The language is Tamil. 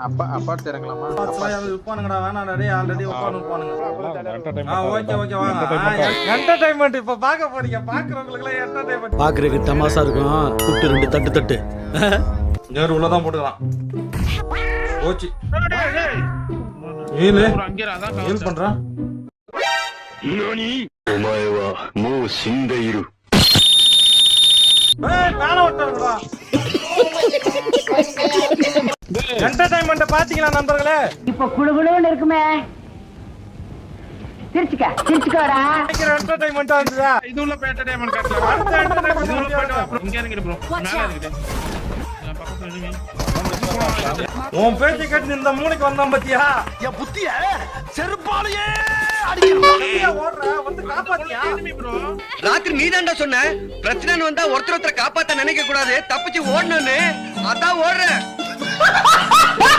அப்பா அப்பா தெரியுங்களாமா? உட்கானுங்கடா வேணாடா டேய் ஆல்ரெடி உட்கானுங்க. ஓகே ஓகே வாங்க. என்டர்டெயின்மென்ட் இப்ப பார்க்க போறீங்க. பார்க்கறவங்களுக்கு எல்லாம் என்டர்டெயின்மென்ட். பாக்குறதுக்கு தமாசா இருக்கும். கூப்பிட்டு 2 தட்டு தட்டு. யார் உள்ள தான் போட்டுக்கலாம். ஓச்சி. ஏலே ஹெல்ப் பண்றா. நானி? ஒமாயே வா மோ ஷிண்டேயிரு. ஏய் மேல ஓட்டறடா. என்டர்டெயின்மென்ட் பாத்தீங்களா நண்பர்களே? இப்ப குளுகுளுன்னு இருக்குமே. திருச்சிக்கோடா. என்டர்டெயின்மென்ட்டா இருந்துதா? இது உள்ள என்டர்டெயின்மென்ட் காட்டல. இது உள்ள போய்ட்டு இங்க இறங்கிடு ப்ரோ. மேல இருக்குது. பக்கத்துல இருங்க. உன் பேச்சை கேட்டு இந்த மூளைக்கு வந்தான் பாத்தியா? என் புத்திய செருப்பாலேயே ஓடுற வந்து காப்பாத்தியா? ராத்திரி நீதான்டா சொன்ன பிரச்சனை வந்தா ஒருத்தர் காப்பாத்த நினைக்க கூடாது, தப்பிச்சு ஓடணும்னு. அதான் ஓடுறேன்.